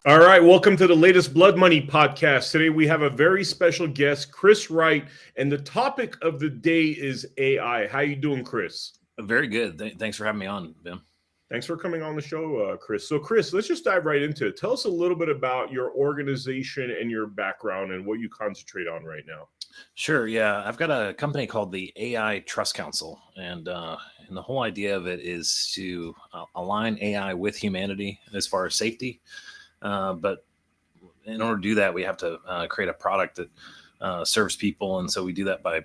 All right, welcome to the latest Blood Money podcast. Today we have a very special guest, Chris Wright, and the topic of the day is AI. How you doing, Chris? Very good. Thanks for having me on, Ben. Thanks for coming on the show, Chris. So, Chris, let's just dive right into it. Tell us a little bit about your organization and your background and what you concentrate on right now. Sure. Yeah, I've got a company called the AI Trust Council, and the whole idea of it is to align AI with humanity as far as safety. But in order to do that, we have to create a product that serves people, and so we do that by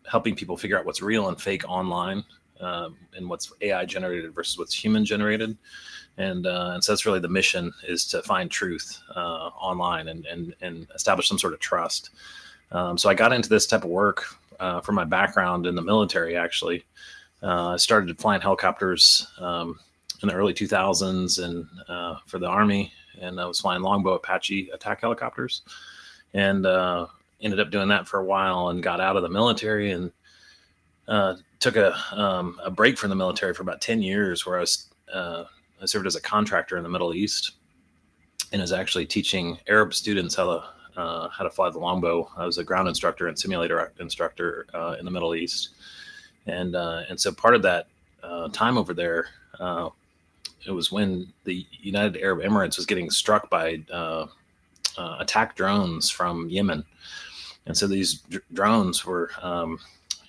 helping people figure out what's real and fake online, and what's AI generated versus what's human generated. And so that's really the mission, is to find truth online and establish some sort of trust. So I got into this type of work from my background in the military, actually. I started flying helicopters in the early 2000s and for the Army, and I was flying Longbow Apache attack helicopters, and ended up doing that for a while and got out of the military and took a break from the military for about 10 years, where I served as a contractor in the Middle East and was actually teaching Arab students how to fly the longbow. I was a ground instructor and simulator instructor in the Middle East, and so part of that time over there, it was when the United Arab Emirates was getting struck by attack drones from Yemen, and so these drones were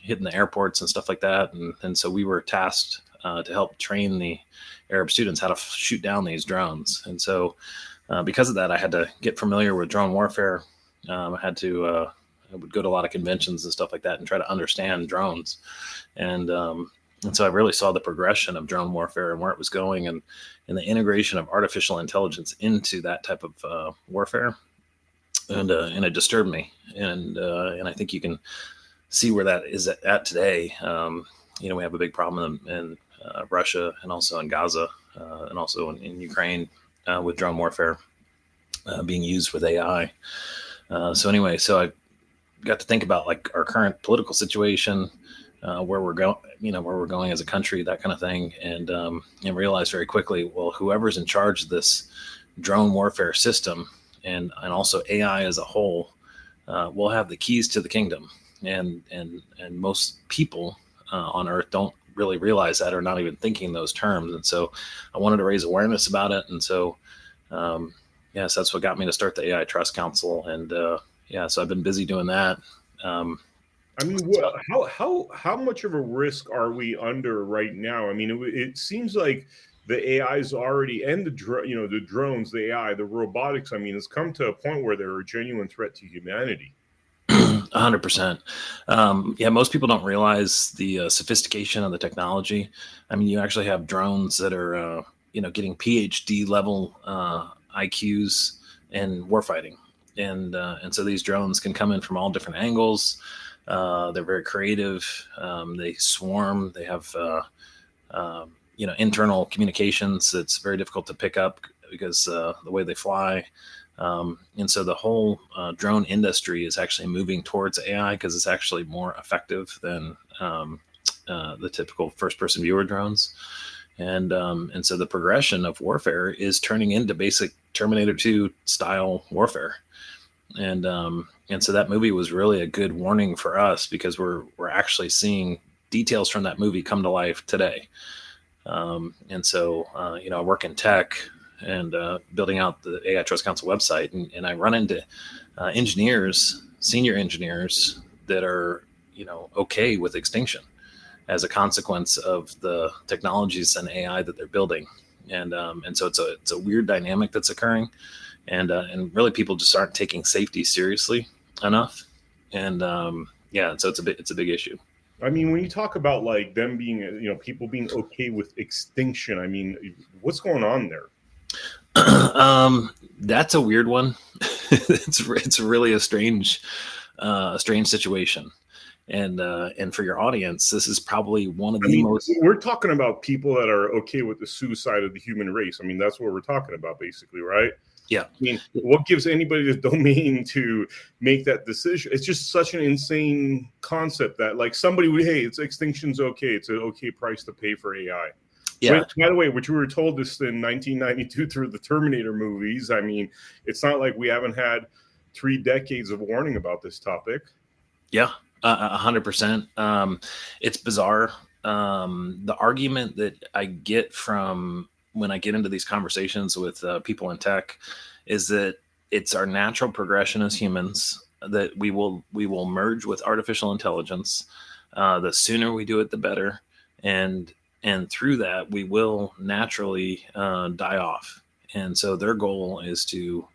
hitting the airports and stuff like that, and so we were tasked to help train the Arab students how to shoot down these drones. And so because of that, I had to get familiar with drone warfare. I would go to a lot of conventions and stuff like that and try to understand drones. And so I really saw the progression of drone warfare and where it was going, and the integration of artificial intelligence into that type of warfare. And it disturbed me. And I think you can see where that is at today. We have a big problem in Russia, and also in Gaza, and also in Ukraine, with drone warfare being used with AI. So I got to think about like our current political situation, where we're going as a country, that kind of thing, and realized very quickly, well, whoever's in charge of this drone warfare system and also AI as a whole, will have the keys to the kingdom, and most people on Earth don't really realize that, or not even thinking those terms. And so I wanted to raise awareness about it. And so, yes, that's what got me to start the AI Trust Council. And so I've been busy doing that. How much of a risk are we under right now? I mean, it seems like the AI is already, and the drones, the AI, the robotics. I mean, it's come to a point where they're a genuine threat to humanity. 100%. Most people don't realize the sophistication of the technology. I mean, you actually have drones that are, getting PhD level IQs in warfighting, and so these drones can come in from all different angles. They're very creative. They swarm. They have, internal communications that's very difficult to pick up because the way they fly. And so the whole drone industry is actually moving towards AI because it's actually more effective than the typical first-person viewer drones. And so the progression of warfare is turning into basic Terminator 2 style warfare. And so that movie was really a good warning for us, because we're actually seeing details from that movie come to life today. And so I work in tech and building out the AI Trust Council website, and I run into senior engineers that are okay with extinction as a consequence of the technologies and AI that they're building. And so it's a weird dynamic that's occurring, and really people just aren't taking safety seriously enough. And so it's a big issue. I mean, when you talk about like them being, people being okay with extinction, I mean, what's going on there? That's a weird one. It's really a strange situation. And for your audience, this is probably one of the most. We're talking about people that are okay with the suicide of the human race. I mean, that's what we're talking about, basically, right? Yeah. I mean, what gives anybody the domain to make that decision? It's just such an insane concept that, like, somebody would, hey, it's extinction's okay. It's an okay price to pay for AI. Yeah. Which, by the way, which we were told this in 1992 through the Terminator movies. I mean, it's not like we haven't had 3 decades of warning about this topic. Yeah, 100%. It's bizarre. The argument that I get from when I get into these conversations with people in tech is that it's our natural progression as humans that we will merge with artificial intelligence. The sooner we do it, the better, and through that we will naturally die off. And so their goal is to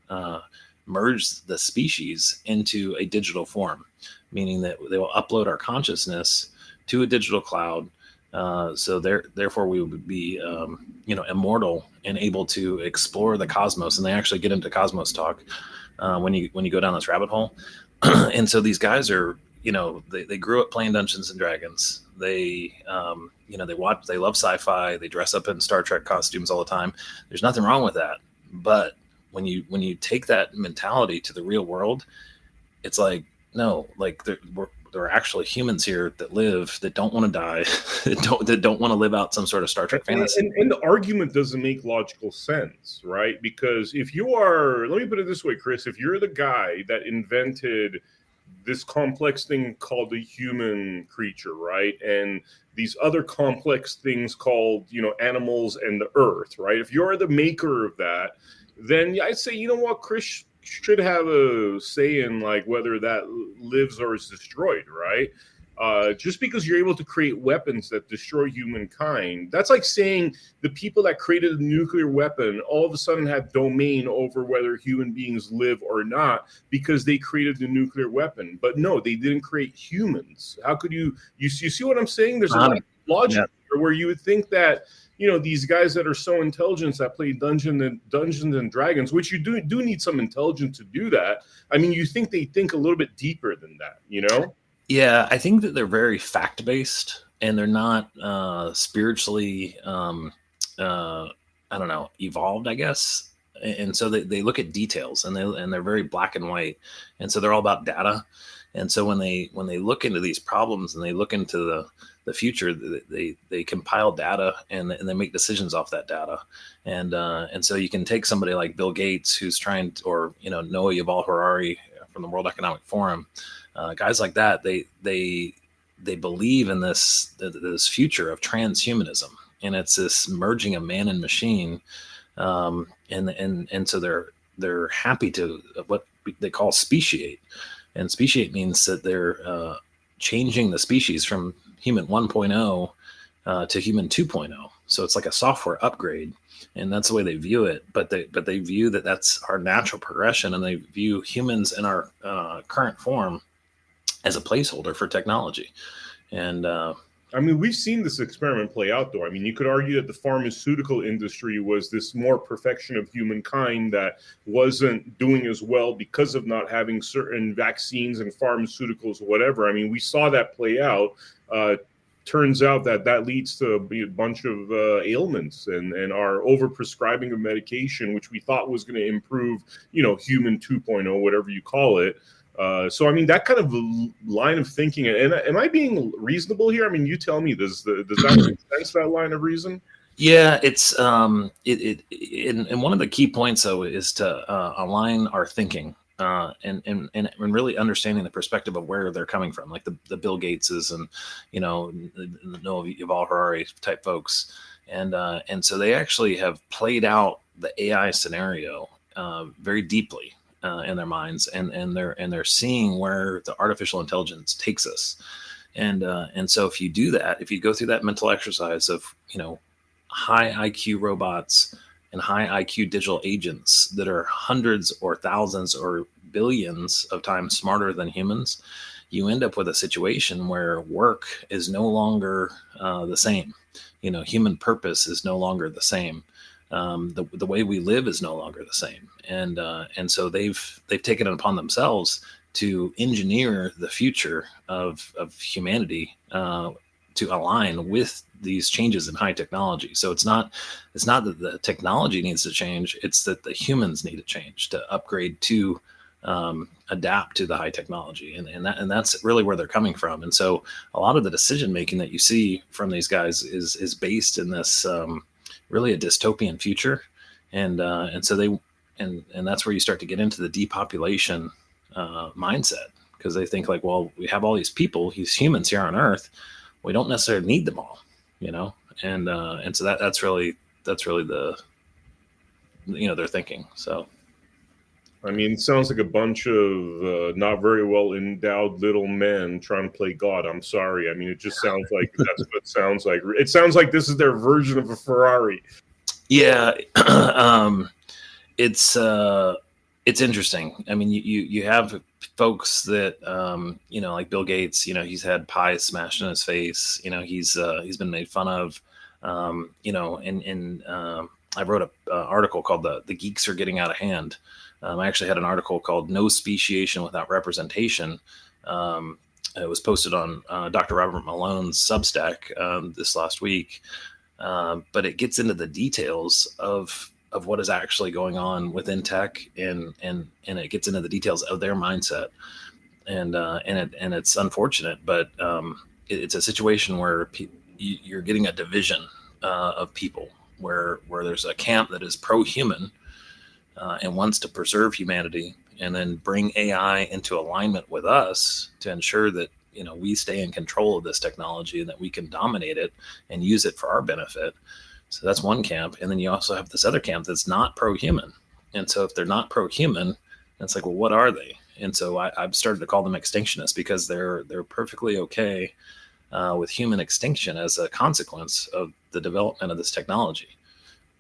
merge the species into a digital form, meaning that they will upload our consciousness to a digital cloud. So therefore, we would be, immortal and able to explore the cosmos. And they actually get into cosmos talk when you go down this rabbit hole. And so these guys are, they grew up playing Dungeons and Dragons. They love sci-fi. They dress up in Star Trek costumes all the time. There's nothing wrong with that. But when you take that mentality to the real world, it's like, no, like there are actually humans here that don't want to die, that don't want to live out some sort of Star Trek fantasy. And the argument doesn't make logical sense, right? Because if you are, let me put it this way, Chris, if you're the guy that invented this complex thing called the human creature, right? And these other complex things called, animals and the earth, right? If you're the maker of that, then I'd say, you know what, Chris should have a say in like whether that lives or is destroyed, right? Just because you're able to create weapons that destroy humankind, that's like saying the people that created the nuclear weapon all of a sudden have domain over whether human beings live or not because they created the nuclear weapon. But no, they didn't create humans. How could you see what I'm saying? There's a lot of logic here where you would think that, these guys that are so intelligent that play Dungeons and Dragons, which you do need some intelligence to do that. I mean, you think they think a little bit deeper than that, Yeah, I think that they're very fact-based and they're not spiritually, evolved, I guess. And so they look at details and they're very black and white. And so they're all about data. And so when they look into these problems and they look into the future, they compile data and they make decisions off that data. And so you can take somebody like Bill Gates, who's trying to, or Noah Yuval Harari from the World Economic Forum, guys like that. They believe in this future of transhumanism, and it's this merging of man and machine. And so they're happy to what they call speciate. And speciate means that they're changing the species from human 1.0 to human 2.0. So it's like a software upgrade, and that's the way they view it. But they view that that's our natural progression, and they view humans in our current form as a placeholder for technology. And I mean, we've seen this experiment play out, though. I mean, you could argue that the pharmaceutical industry was this more perfection of humankind that wasn't doing as well because of not having certain vaccines and pharmaceuticals or whatever. I mean, we saw that play out. Turns out that leads to a bunch of ailments and our overprescribing of medication, which we thought was going to improve, human 2.0, whatever you call it. So, I mean, that kind of line of thinking, and am I being reasonable here? I mean, you tell me, does that make sense, that line of reason? Yeah, it's and one of the key points, though, is to align our thinking and really understanding the perspective of where they're coming from, like the Bill Gateses and, the Noah Yuval Harari type folks. And so they actually have played out the AI scenario very deeply in their minds, and they're seeing where the artificial intelligence takes us. And so if you do that, if you go through that mental exercise of, high IQ robots and high IQ digital agents that are hundreds or thousands or billions of times smarter than humans, you end up with a situation where work is no longer the same. Human purpose is no longer the same. The way we live is no longer the same. And so they've taken it upon themselves to engineer the future of humanity to align with these changes in high technology. So it's not that the technology needs to change, it's that the humans need to change to upgrade to adapt to the high technology, and that's really where they're coming from. And so a lot of the decision making that you see from these guys is based in this really a dystopian future, and so they and that's where you start to get into the depopulation mindset, because they think like, well, we have all these people, these humans here on Earth, we don't necessarily need them all, and so that's really the their thinking. So I mean, it sounds like a bunch of not very well endowed little men trying to play God. I'm sorry. I mean, it just sounds like that's what it sounds like. It sounds like this is their version of a Ferrari. yeah. It's interesting. I mean, you have folks that like Bill Gates. He's had pies smashed in his face. He's been made fun of. And I wrote an article called "The Geeks Are Getting Out of Hand." I actually had an article called "No Speciation Without Representation." It was posted on Dr. Robert Malone's Substack this last week, but it gets into the details of what is actually going on within tech, and it gets into the details of their mindset, and it's unfortunate, but it's a situation where you're getting a division of people, where there's a camp that is pro-human and wants to preserve humanity, and then bring AI into alignment with us to ensure that we stay in control of this technology and that we can dominate it and use it for our benefit. So that's one camp. And then you also have this other camp that's not pro-human. And so if they're not pro-human, it's like, well, what are they? And so I've started to call them extinctionists, because they're perfectly okay with human extinction as a consequence of the development of this technology.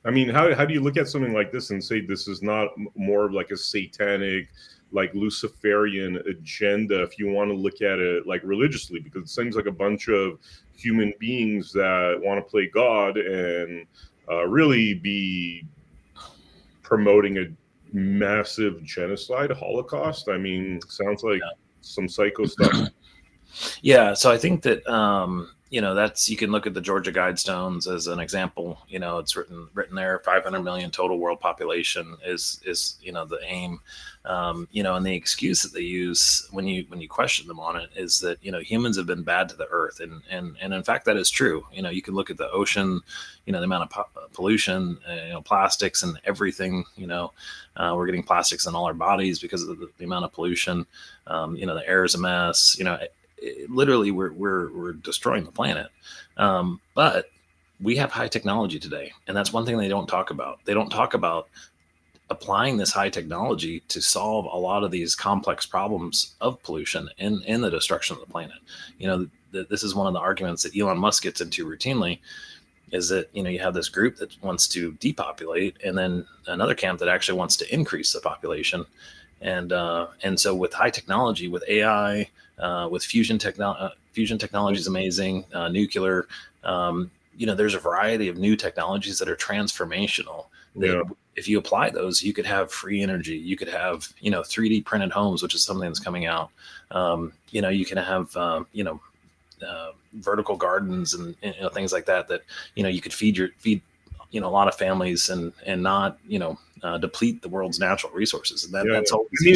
I mean, how do you look at something like this and say this is not more like a satanic, like Luciferian agenda, if you want to look at it like religiously? Because it seems like a bunch of human beings that want to play God and really be promoting a massive genocide, Holocaust. I mean, sounds like some psycho stuff. Yeah, so I think that that's, you can look at the Georgia Guidestones as an example. It's written there. 500 million total world population is the aim. And the excuse that they use when you question them on it is that humans have been bad to the earth, and in fact that is true. You can look at the ocean, the amount of pollution, plastics and everything. We're getting plastics in all our bodies because of the amount of pollution. The air is a mess. Literally we're destroying the planet. But we have high technology today, and that's one thing they don't talk about. They don't talk about applying this high technology to solve a lot of these complex problems of pollution and the destruction of the planet. This is one of the arguments that Elon Musk gets into routinely, is that you have this group that wants to depopulate, and then another camp that actually wants to increase the population. And so with high technology, with AI, with fusion technology is amazing. Nuclear, there's a variety of new technologies that are transformational. Yeah. If you apply those, you could have free energy. You could have 3D printed homes, which is something that's coming out. You can have vertical gardens and things like that you could feed a lot of families and not deplete the world's natural resources. And that's all. I mean,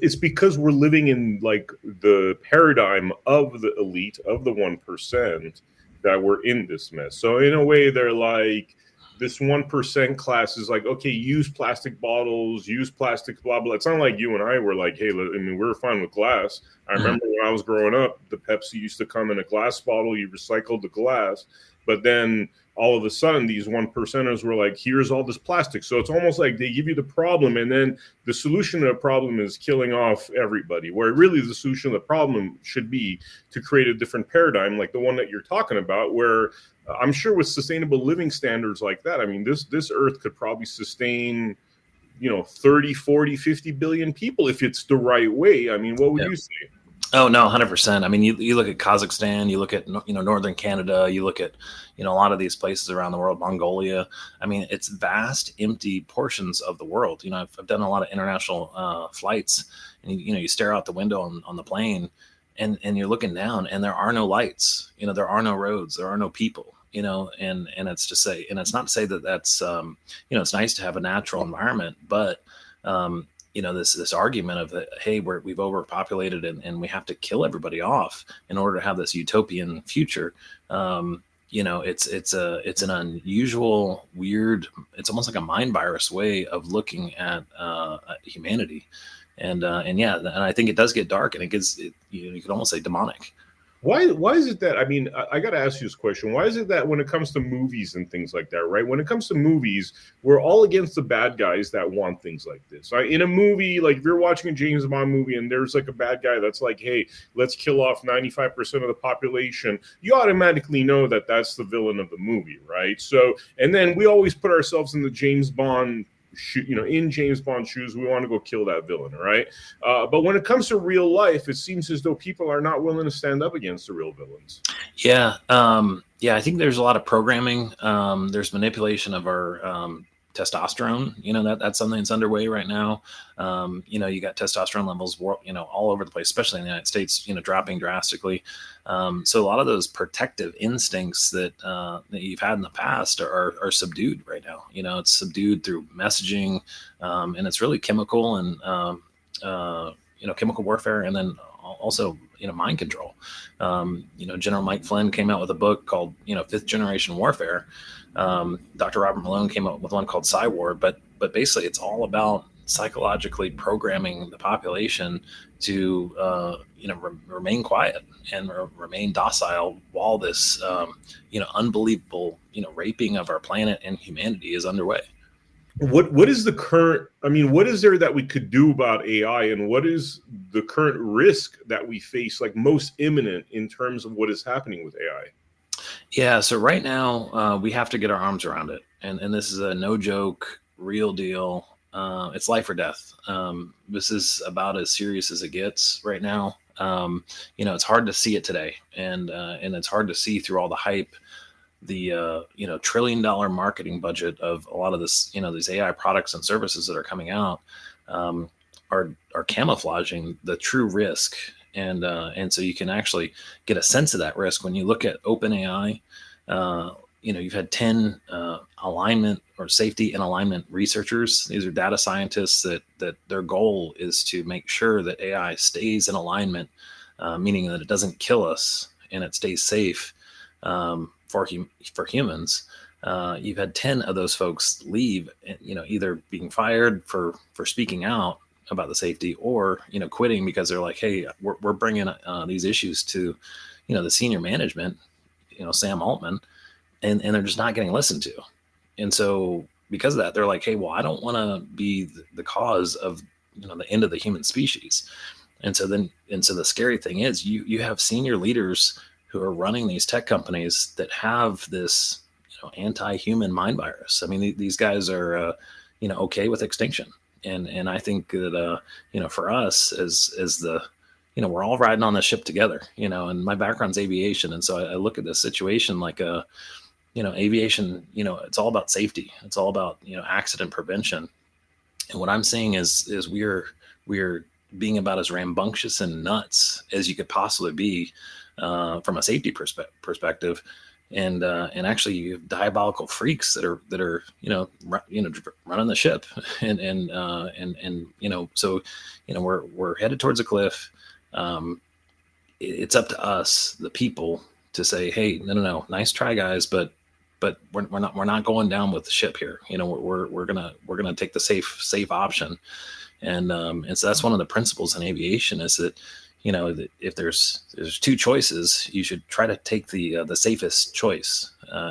it's because we're living in like the paradigm of the elite, of the 1%, that we're in this mess. So in a way, they're like, this 1% class is like, okay, use plastic bottles, use plastic, blah, blah. It's not like you and I were like, hey, we're fine with glass. I remember when I was growing up, the Pepsi used to come in a glass bottle. You recycled the glass. But then all of a sudden, these 1%ers were like, here's all this plastic. So it's almost like they give you the problem, and then the solution to the problem is killing off everybody, where really the solution to the problem should be to create a different paradigm, like the one that you're talking about, where I'm sure with sustainable living standards like that, I mean, this earth could probably sustain, 30, 40, 50 billion people if it's the right way. I mean, what would you say? Oh, no, 100%. I mean, you look at Kazakhstan, you look at, northern Canada, you look at, a lot of these places around the world, Mongolia. I mean, it's vast, empty portions of the world. I've done a lot of international flights, and, you stare out the window on the plane, and you're looking down, and there are no lights. There are no roads, there are no people. And it's to say, and it's not to say that that's, it's nice to have a natural environment, but this argument of that, hey, we've overpopulated and we have to kill everybody off in order to have this utopian future. It's an unusual, weird, it's almost like a mind virus way of looking at humanity. And I think it does get dark, and you could almost say demonic. Why is it that, I mean, I got to ask you this question. Why is it that when it comes to movies and things like that, right? When it comes to movies, we're all against the bad guys that want things like this. Right? In a movie, like if you're watching a James Bond movie and there's like a bad guy that's like, hey, let's kill off 95% of the population, you automatically know that that's the villain of the movie, right? So, and then we always put ourselves in the James Bond in James Bond's shoes, we want to go kill that villain, right? But when it comes to real life, it seems as though people are not willing to stand up against the real villains. Yeah. I think there's a lot of programming. There's manipulation of our testosterone. That's something that's underway right now. You got testosterone levels, all over the place, especially in the United States, dropping drastically. So a lot of those protective instincts that you've had in the past are subdued right now. It's subdued through messaging, and it's really chemical and chemical warfare, and then also mind control. General Mike Flynn came out with a book called Fifth Generation Warfare. Dr. Robert Malone came up with one called Psywar, but basically it's all about psychologically programming the population to remain quiet and remain docile while this unbelievable raping of our planet and humanity is underway. What is the current, what is there that we could do about AI, and what is the current risk that we face, like most imminent in terms of what is happening with AI? Yeah, so right now we have to get our arms around it, and this is a no joke, real deal. It's life or death. This is about as serious as it gets right now. It's hard to see it today, and it's hard to see through all the hype. The $1 trillion marketing budget of a lot of this, these AI products and services that are coming out are camouflaging the true risk. And so you can actually get a sense of that risk when you look at OpenAI. You've had 10 alignment or safety and alignment researchers. These are data scientists that their goal is to make sure that AI stays in alignment, meaning that it doesn't kill us and it stays safe for humans. You've had 10 of those folks leave, either being fired for speaking out about the safety, or quitting because they're like, hey, we're bringing these issues to the senior management, Sam Altman, and they're just not getting listened to. And so because of that, they're like, hey, well, I don't want to be the cause of the end of the human species. And so the scary thing is you have senior leaders who are running these tech companies that have this anti-human mind virus. I mean, these guys are okay with extinction. And I think that, for us as the, we're all riding on the ship together, and my background's aviation. And so I look at this situation like aviation, it's all about safety. It's all about, accident prevention. And what I'm seeing is we're being about as rambunctious and nuts as you could possibly be from a safety perspective. And actually you have diabolical freaks that are running the ship, and so we're headed towards a cliff. It's up to us, the people, to say, hey, no, nice try, guys, but we're not going down with the ship here. We're gonna take the safe option, and so that's one of the principles in aviation is that. That if there's two choices, you should try to take the safest choice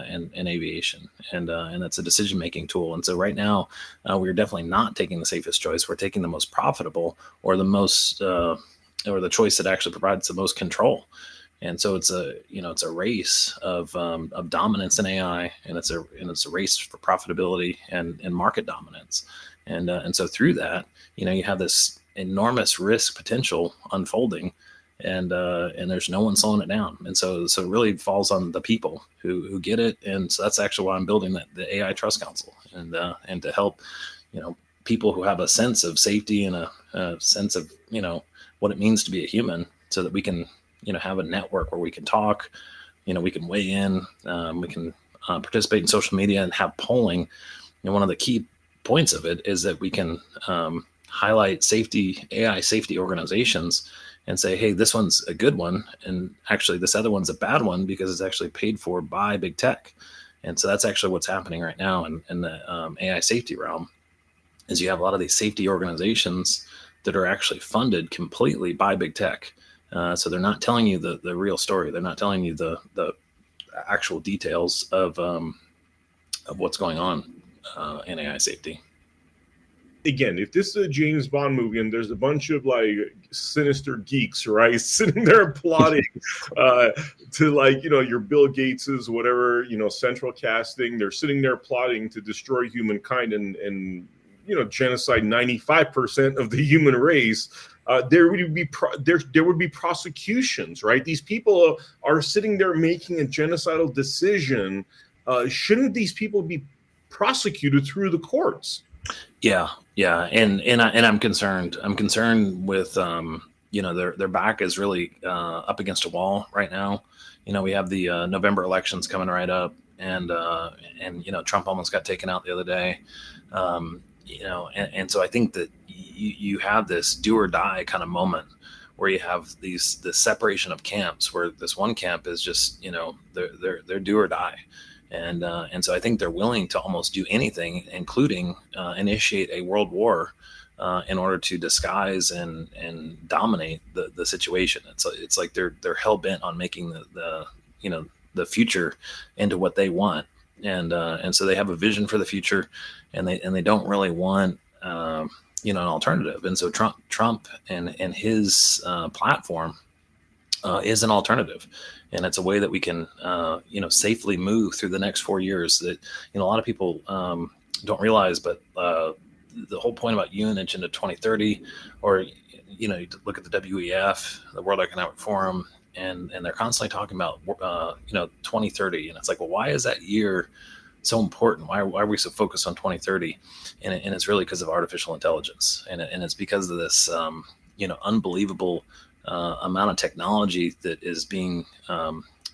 in aviation, and that's a decision-making tool. And so right now, we're definitely not taking the safest choice. We're taking the most profitable, or the choice that actually provides the most control. And so it's a race of dominance in AI, and it's a race for profitability and market dominance. And so through that, you have this enormous risk potential unfolding, and there's no one slowing it down. And so it really falls on the people who get it. And so that's actually why I'm building the AI Trust Council, and to help people who have a sense of safety and a sense of what it means to be a human, so that we can have a network where we can talk, we can weigh in, we can participate in social media and have polling. One of the key points of it is that we can highlight AI safety organizations and say, hey, this one's a good one, and actually this other one's a bad one because it's actually paid for by big tech. And so that's actually what's happening right now in the AI safety realm, is you have a lot of these safety organizations that are actually funded completely by big tech. So they're not telling you the real story. They're not telling you the actual details of what's going on in AI safety. Again, if this is a James Bond movie and there's a bunch of like sinister geeks, right, sitting there plotting to, like, you know, your Bill Gateses, whatever, you know, central casting, they're sitting there plotting to destroy humankind and you know, genocide 95% of the human race. There would be prosecutions, right? These people are sitting there making a genocidal decision. Shouldn't these people be prosecuted through the courts? Yeah, and I'm concerned. I'm concerned with you know, their back is really up against a wall right now. You know, we have the November elections coming right up, and you know, Trump almost got taken out the other day. You know, and so I think that you have this do or die kind of moment where you have the separation of camps, where this one camp is just, you know, they're do or die. And so I think they're willing to almost do anything, including initiate a world war in order to disguise and dominate the situation. It's like they're hell bent on making the you know, the future into what they want, and so they have a vision for the future, and they don't really want you know, an alternative. And so Trump and his platform is an alternative. And it's a way that we can, you know, safely move through the next 4 years. That, you know, a lot of people don't realize, but the whole point about unity into 2030, or, you know, you look at the WEF, the World Economic Forum, and they're constantly talking about, you know, 2030. And it's like, well, why is that year so important? Why are we so focused on 2030? And it's really because of artificial intelligence, and it's because of this, you know, unbelievable amount of technology that is being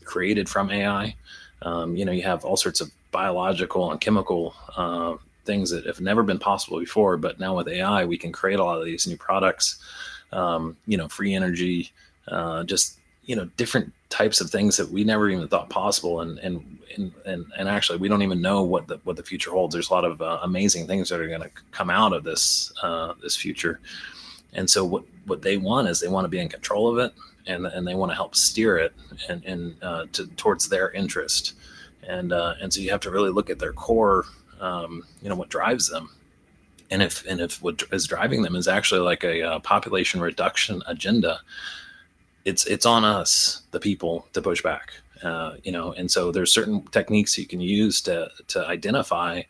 created from AI. You know, you have all sorts of biological and chemical things that have never been possible before, but now with AI, we can create a lot of these new products. You know, free energy, just, you know, different types of things that we never even thought possible. And actually, we don't even know what the future holds. There's a lot of amazing things that are going to come out of this future. And so what they want is they want to be in control of it, and they want to help steer it and towards their interest. And so you have to really look at their core, you know, what drives them. And if what is driving them is actually like a population reduction agenda, it's on us, the people, to push back. You know, and so there's certain techniques you can use to identify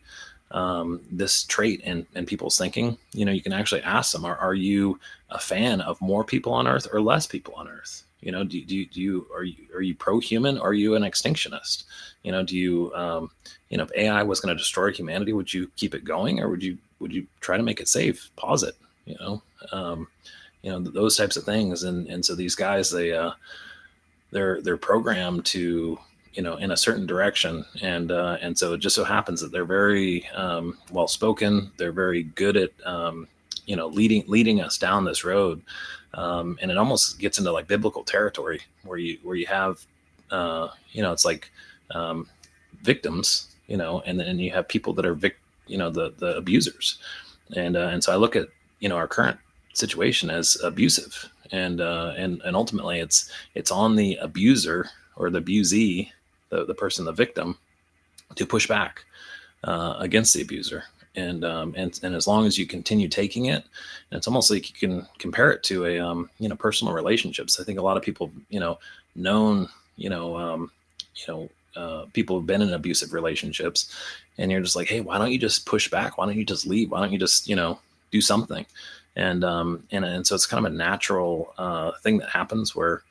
this trait in people's thinking. You know, you can actually ask them, are you a fan of more people on Earth or less people on Earth? You know, are you pro-human, or are you an extinctionist? You know, you know, if AI was going to destroy humanity, would you keep it going, or would you try to make it safe, pause it? You know, those types of things. And so these guys, they're programmed to, you know, in a certain direction. And so it just so happens that they're very well spoken. They're very good at, you know, leading us down this road. And it almost gets into like biblical territory where you have, you know, it's like victims, you know, and then you have people that are you know, the abusers. And so I look at, you know, our current situation as abusive, and ultimately it's on the abuser or the abusee, the person, the victim, to push back against the abuser. And as long as you continue taking it, and it's almost like you can compare it to a you know, personal relationships. I think a lot of people, you know, people have been in abusive relationships, and you're just like, hey, why don't you just push back? Why don't you just leave? Why don't you just, you know, do something? And so it's kind of a natural thing that happens where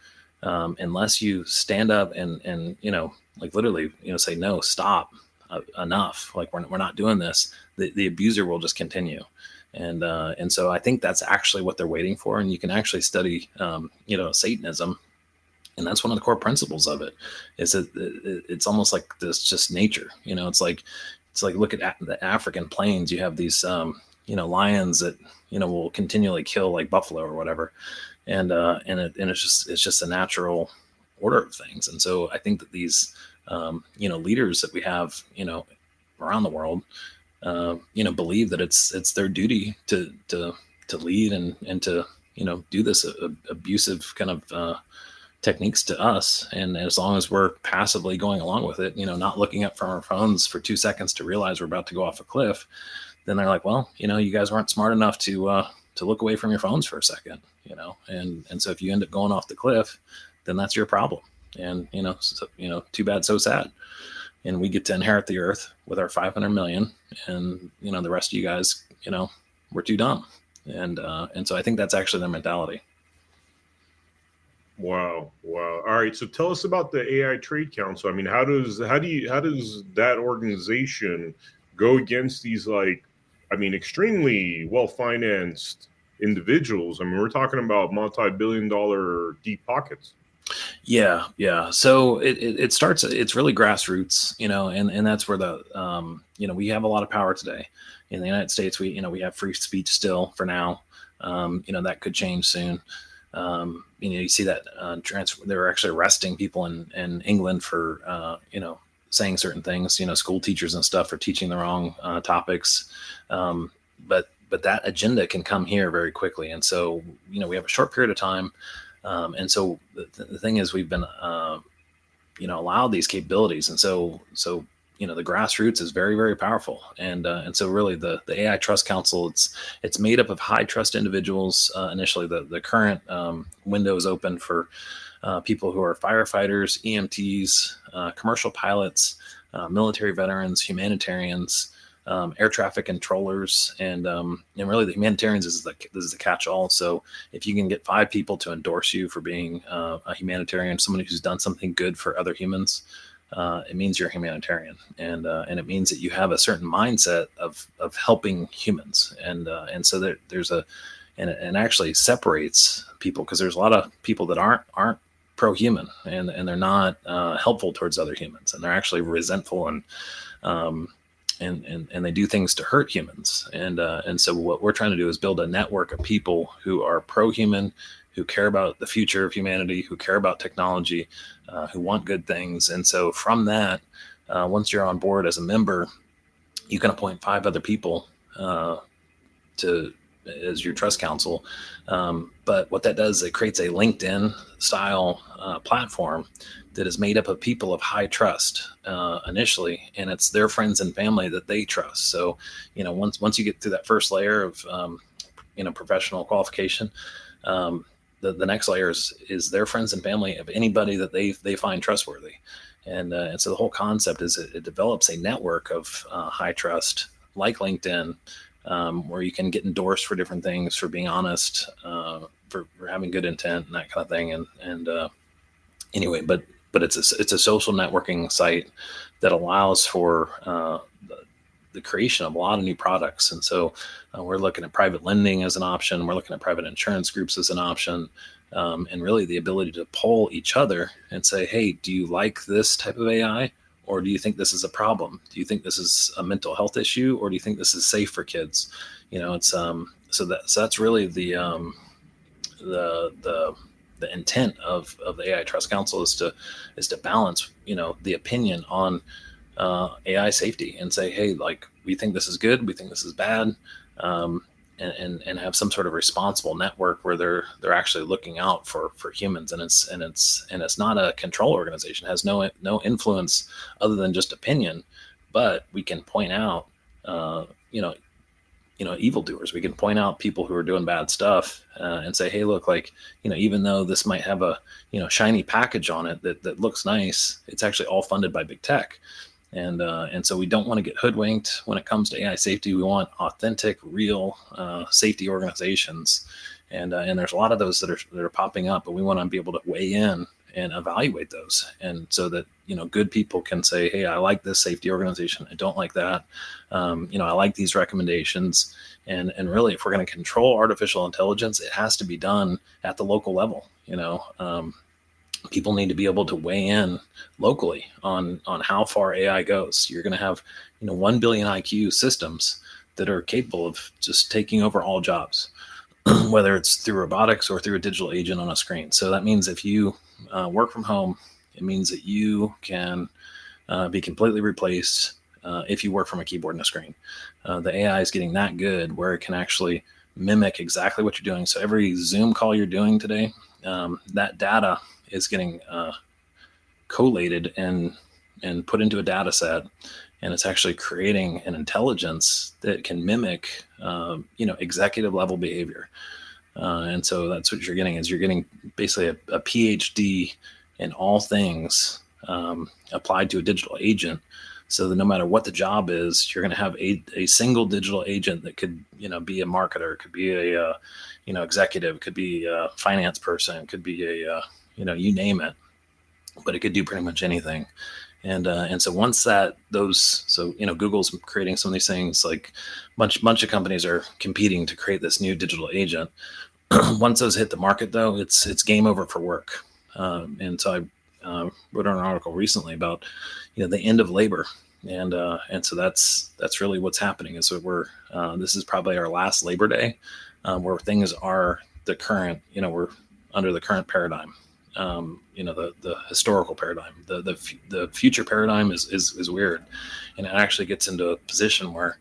unless you stand up and you know, like literally, you know, say, no, stop, enough, like we're not doing this, the abuser will just continue. And so I think that's actually what they're waiting for. And you can actually study, you know, Satanism, and that's one of the core principles of it, is that it's almost like this just nature. You know, it's like look at the African plains. You have these lions that, will continually kill like buffalo or whatever. And it's just a natural order of things. And so I think that these, leaders that we have, around the world, believe that it's their duty to lead and to, do this abusive kind of, techniques to us. And as long as we're passively going along with it, not looking up from our phones for 2 seconds to realize we're about to go off a cliff, then they're like, well, you guys weren't smart enough to look away from your phones for a second, and so if you end up going off the cliff, then that's your problem. And, too bad, so sad. And we get to inherit the earth with our 500 million, and, the rest of you guys, we're too dumb. And so I think that's actually their mentality. Wow. All right. So tell us about the AI Trade Council. I mean, how does that organization go against these, like, I mean, extremely well-financed individuals? I mean, we're talking about multi-billion-dollar deep pockets. Yeah. So it starts, it's really grassroots, and that's where the, we have a lot of power today in the United States. We have free speech still for now. That could change soon. You see that they were actually arresting people in England for, saying certain things, school teachers and stuff for teaching the wrong topics. But that agenda can come here very quickly. And so, we have a short period of time. And so the thing is, we've been, allowed these capabilities. And so, the grassroots is very, very powerful. And so really the AI Trust Council, it's made up of high trust individuals. Initially, the current window is open for people who are firefighters, EMTs, commercial pilots, military veterans, humanitarians, air traffic controllers, and really the humanitarians is the catch-all. So if you can get 5 people to endorse you for being a humanitarian, someone who's done something good for other humans, it means you're a humanitarian, and it means that you have a certain mindset of helping humans, and so there's and it actually separates people, because there's a lot of people that aren't pro-human, and they're not helpful towards other humans, and they're actually resentful and they do things to hurt humans. And so what we're trying to do is build a network of people who are pro-human, who care about the future of humanity, who care about technology, who want good things. And so from that, once you're on board as a member, you can appoint 5 other people as your trust council. But what that does, it creates a LinkedIn style platform that is made up of people of high trust initially, and it's their friends and family that they trust. So, once you get through that first layer of, professional qualification, the next layer is their friends and family of anybody that they find trustworthy. And so the whole concept is it develops a network of high trust, like LinkedIn, where you can get endorsed for different things, for being honest, for having good intent and that kind of thing. And anyway, but it's a social networking site that allows for the creation of a lot of new products. And so we're looking at private lending as an option. We're looking at private insurance groups as an option, and really the ability to poll each other and say, hey, do you like this type of AI? Or do you think this is a problem? Do you think this is a mental health issue? Or do you think this is safe for kids? It's so that's really the intent of the AI Trust Council is to balance, the opinion on AI safety and say, hey, like, we think this is good, we think this is bad, and have some sort of responsible network where they're actually looking out for humans, and it's not a control organization. It has no influence other than just opinion, but we can point out evildoers. We can point out people who are doing bad stuff, and say, hey, look, like, even though this might have a shiny package on it that looks nice, it's actually all funded by big tech. And so we don't want to get hoodwinked when it comes to AI safety. We want authentic, real safety organizations, and there's a lot of those that are popping up. But we want to be able to weigh in and evaluate those, and so that good people can say, hey, I like this safety organization, I don't like that. I like these recommendations. And really, if we're going to control artificial intelligence, it has to be done at the local level. People need to be able to weigh in locally on how far AI goes. You're going to have 1 billion IQ systems that are capable of just taking over all jobs, whether it's through robotics or through a digital agent on a screen. So that means if you work from home, it means that you can be completely replaced if you work from a keyboard and a screen. The AI is getting that good where it can actually mimic exactly what you're doing. So every Zoom call you're doing today, that data is getting collated and put into a data set, and it's actually creating an intelligence that can mimic executive level behavior. And so that's what you're getting, is you're getting basically a PhD in all things applied to a digital agent, so that no matter what the job is, you're going to have a single digital agent that could be a marketer, could be a executive, could be a finance person, could be a you name it, but it could do pretty much anything. And so once Google's creating some of these things, like bunch of companies are competing to create this new digital agent. Once those hit the market, though, it's game over for work. And so I wrote an article recently about the end of labor, and so that's really what's happening. Is that this is probably our last Labor Day, where things are the current. We're under the current paradigm. The historical paradigm. The future paradigm is weird, and it actually gets into a position where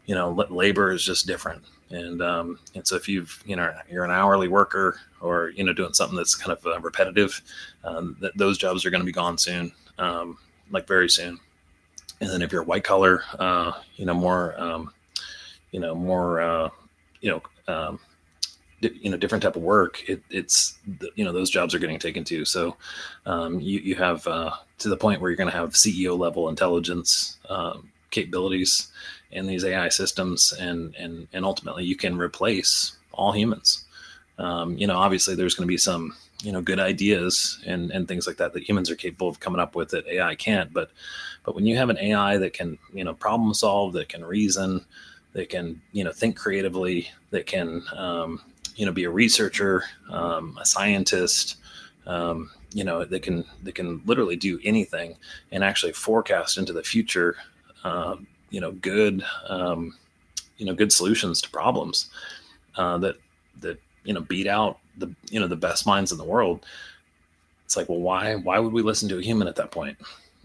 labor is just different. And so if you're an hourly worker, or doing something that's kind of repetitive, those jobs are going to be gone soon, like very soon. And then if you're white collar, different type of work, those jobs are getting taken too. So you have to the point where you're going to have CEO level intelligence capabilities in these AI systems, and ultimately you can replace all humans. Obviously there's going to be some good ideas and things like that humans are capable of coming up with that AI can't. But when you have an AI that can problem solve, that can reason, that can think creatively, that can be a researcher, a scientist, that can literally do anything and actually forecast into the future, good solutions to problems that beat out the best minds in the world. It's like, well, why would we listen to a human at that point?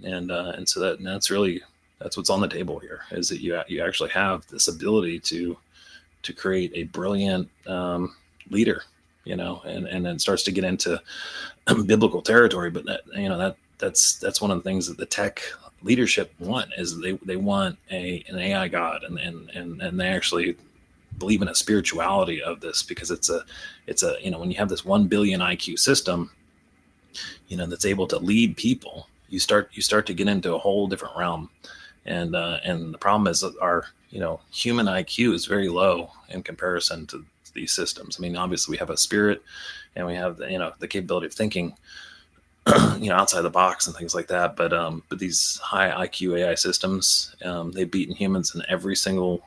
And so that's what's on the table here, is that you actually have this ability to create a brilliant leader, and then starts to get into biblical territory. But that's one of the things that the tech leadership want, is they want an AI God, and they actually believe in a spirituality of this, because it's a when you have this 1 billion IQ system, that's able to lead people, you start to get into a whole different realm. And the problem is that our human IQ is very low in comparison to these systems. I mean, obviously we have a spirit, and we have the capability of thinking outside the box and things like that. But these high IQ AI systems, they've beaten humans in every single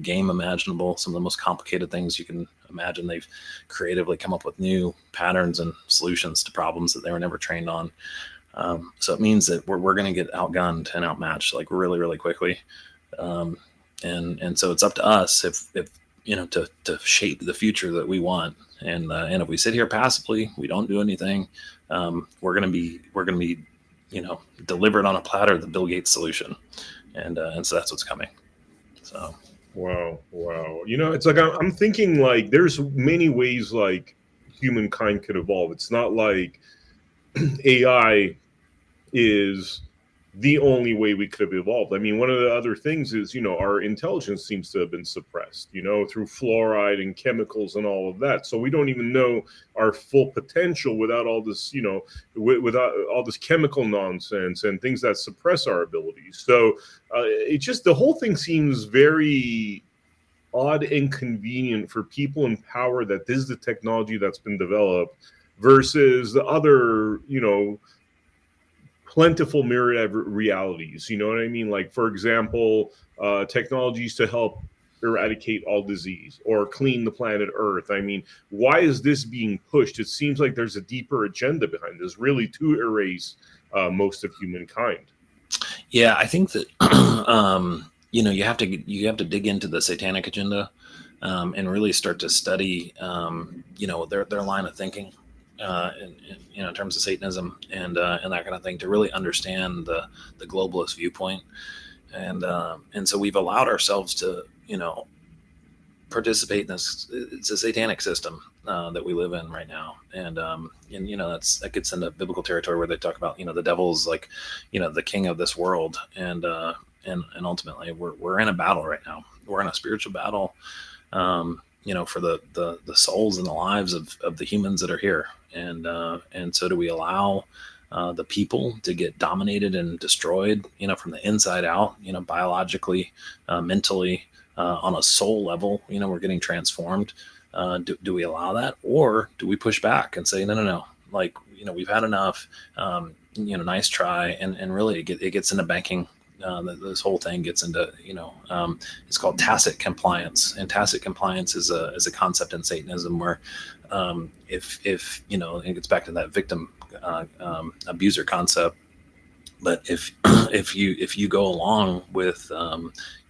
game imaginable. Some of the most complicated things you can imagine. They've creatively come up with new patterns and solutions to problems that they were never trained on. So it means that we're going to get outgunned and outmatched, like, really, really quickly. And so it's up to us if to shape the future that we want. And if we sit here passively, we don't do anything, we're going to be delivered on a platter the Bill Gates solution. And so that's what's coming. So. Wow. It's like, I'm thinking, like, there's many ways like humankind could evolve. It's not like AI is the only way we could have evolved. I mean, one of the other things is, our intelligence seems to have been suppressed, through fluoride and chemicals and all of that. So we don't even know our full potential without all this, without all this chemical nonsense and things that suppress our abilities. So the whole thing seems very odd and convenient for people in power, that this is the technology that's been developed, versus the other, plentiful myriad of realities. You know what I mean? Like, for example, technologies to help eradicate all disease or clean the planet Earth. I mean, why is this being pushed? It seems like there's a deeper agenda behind this, really, to erase most of humankind. Yeah, I think that you have to dig into the satanic agenda, and really start to study, their line of thinking, in terms of Satanism and that kind of thing, to really understand the globalist viewpoint. And so we've allowed ourselves to, participate in this. It's a satanic system that we live in right now, and that gets into biblical territory where they talk about, the devil's like, the king of this world, and ultimately we're in a battle right now. We're in a spiritual battle, for the souls and the lives of the humans that are here, and so do we allow the people to get dominated and destroyed, from the inside out, biologically, mentally, on a soul level, we're getting transformed. Do we allow that, or do we push back and say, no, like, we've had enough, nice try. And really it gets into banking. This whole thing gets into, it's called tacit compliance, and tacit compliance is a concept in Satanism where, if it gets back to that victim, abuser concept. But if you go along with,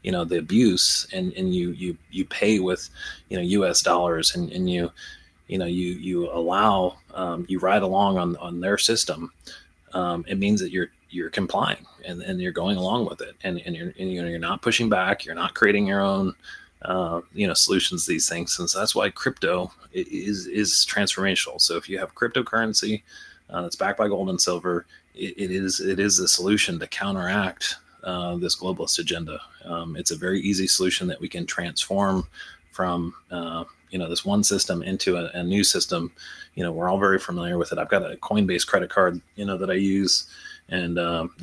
the abuse, and you pay with, US dollars, and you allow, you ride along on their system, it means that you're complying, and you're going along with it, and you're not pushing back, you're not creating your own solutions to these things. And so that's why crypto is transformational. So if you have cryptocurrency that's backed by gold and silver, it is a solution to counteract this globalist agenda. It's a very easy solution that we can transform from this one system into a new system. We're all very familiar with it. I've got a Coinbase credit card, that I use, and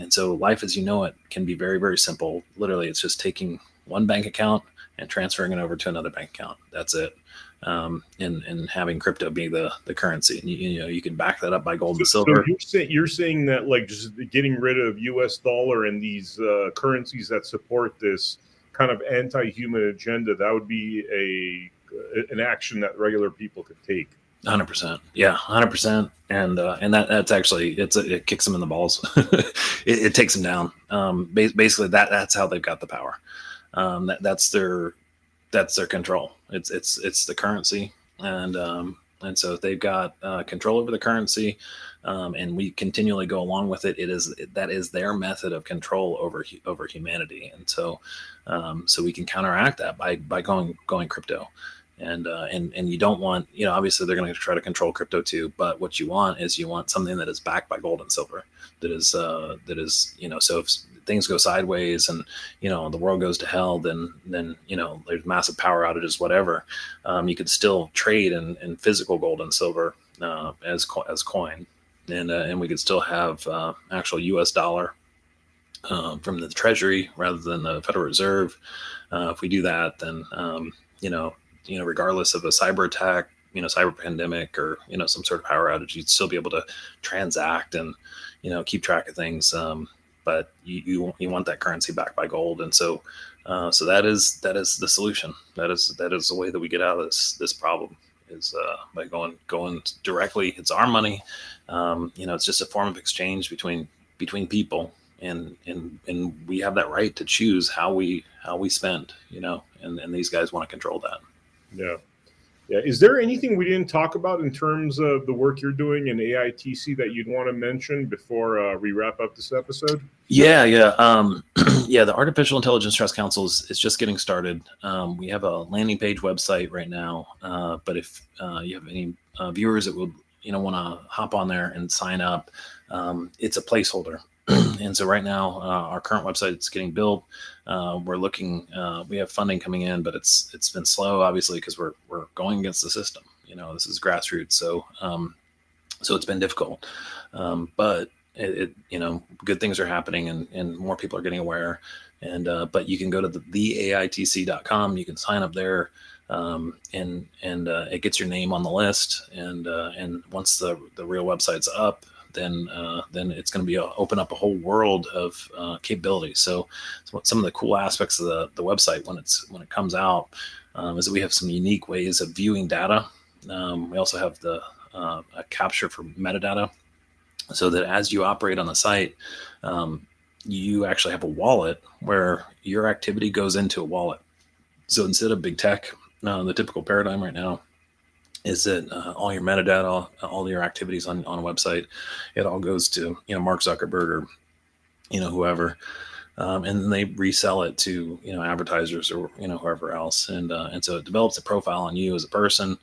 so life as you know it can be very, very simple. Literally, it's just taking one bank account and transferring it over to another bank account. That's it. And having crypto be the currency, and you can back that up by gold and silver. So you're saying that, like, just getting rid of US dollar and these currencies that support this kind of anti-human agenda, that would be an action that regular people could take. 100%. Yeah, 100%. And that's actually, it kicks them in the balls. it takes them down. Basically that's how they've got the power. That's their control. It's the currency. And so if they've got control over the currency, and we continually go along with it, that is their method of control over humanity. And so we can counteract that by going crypto. And you don't want, obviously they're going to try to control crypto too, but what you want something that is backed by gold and silver, that is, so if things go sideways and, the world goes to hell, then, there's massive power outages, whatever. You could still trade in physical gold and silver, as coin. And we could still have, actual US dollar, from the Treasury rather than the Federal Reserve. If we do that, then, regardless of a cyber attack, cyber pandemic, or, some sort of power outage, you'd still be able to transact and, keep track of things. But you want that currency backed by gold. And so that is the solution. That is the way that we get out of this problem, is by going directly. It's our money. It's just a form of exchange between people. And we have that right to choose how we spend, and these guys want to control that. Yeah. Is there anything we didn't talk about in terms of the work you're doing in AITC that you'd want to mention before we wrap up this episode? Yeah. The Artificial Intelligence Trust Council is just getting started. We have a landing page website right now, but if you have any viewers that would want to hop on there and sign up, it's a placeholder. And so right now, our current website is getting built. We're looking. We have funding coming in, but it's been slow, obviously, because we're going against the system. This is grassroots, so it's been difficult. But good things are happening, and more people are getting aware. And but you can go to the AITC.com. You can sign up there, and it gets your name on the list. And once the real website's up, then it's going to open up a whole world of capabilities. So some of the cool aspects of the website when it comes out is that we have some unique ways of viewing data. We also have a capture for metadata, so that as you operate on the site, you actually have a wallet where your activity goes into a wallet. So instead of big tech, the typical paradigm right now is that all your metadata, all your activities on a website, it all goes to Mark Zuckerberg or whoever, and then they resell it to advertisers or whoever else, and so it develops a profile on you as a person,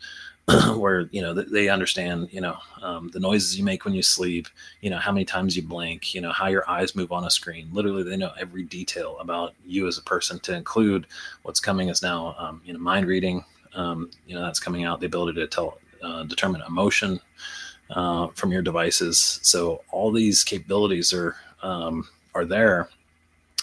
where they understand the noises you make when you sleep, how many times you blink, how your eyes move on a screen. Literally, they know every detail about you as a person, to include what's coming as now mind reading. That's coming out, the ability to determine emotion from your devices. So all these capabilities are there,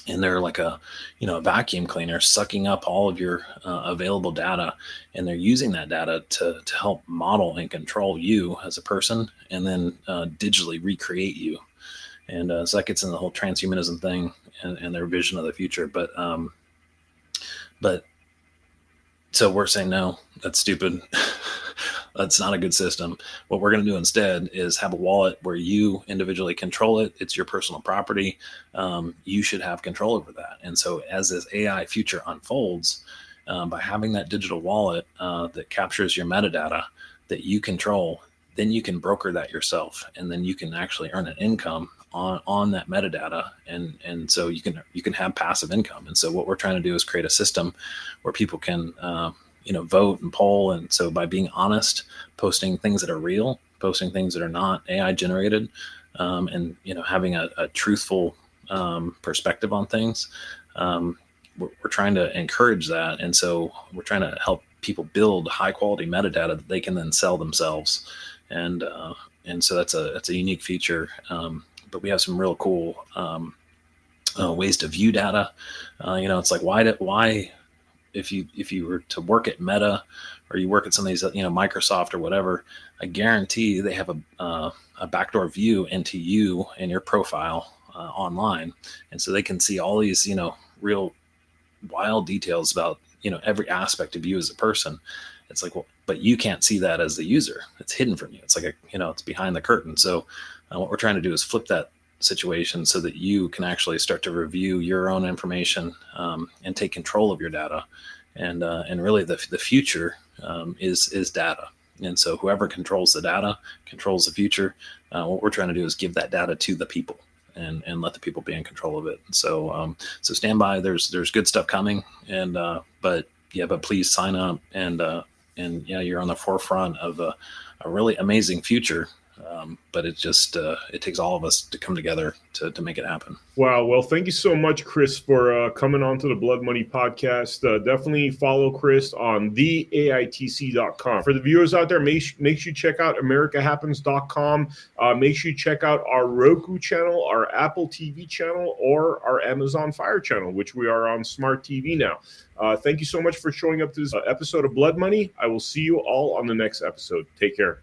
and they're like a vacuum cleaner sucking up all of your available data, and they're using that data to help model and control you as a person, and then digitally recreate you. And so that gets into the whole transhumanism thing and their vision of the future. But so we're saying, no, that's stupid. That's not a good system. What we're going to do instead is have a wallet where you individually control it. It's your personal property. You should have control over that. And so as this AI future unfolds, by having that digital wallet that captures your metadata that you control, then you can broker that yourself, and then you can actually earn an income on that metadata, and so you can have passive income. And so what we're trying to do is create a system where people can vote and poll. And so by being honest, posting things that are real, posting things that are not AI generated, and having a truthful perspective on things, we're trying to encourage that. And so we're trying to help people build high quality metadata that they can then sell themselves. And so that's a unique feature. But we have some real cool ways to view data. It's like, why if you were to work at Meta, or you work at some of these Microsoft or whatever, I guarantee they have a backdoor view into you and your profile online, and so they can see all these real wild details about every aspect of you as a person. It's like, well, but you can't see that as the user. It's hidden from you. It's like it's behind the curtain. So what we're trying to do is flip that situation so that you can actually start to review your own information and take control of your data. And really the future is data. And so whoever controls the data controls the future. What we're trying to do is give that data to the people and let the people be in control of it. So stand by. There's good stuff coming. And but please sign up, and you're on the forefront of a really amazing future. But it just it takes all of us to come together to make it happen. Wow. Well, thank you so much, Chris, for coming on to the Blood Money podcast. Definitely follow Chris on the AITC.com. For the viewers out there, make sure you check out AmericaHappens.com. Make sure you check out our Roku channel, our Apple TV channel, or our Amazon Fire channel, which we are on Smart TV now. Thank you so much for showing up to this episode of Blood Money. I will see you all on the next episode. Take care.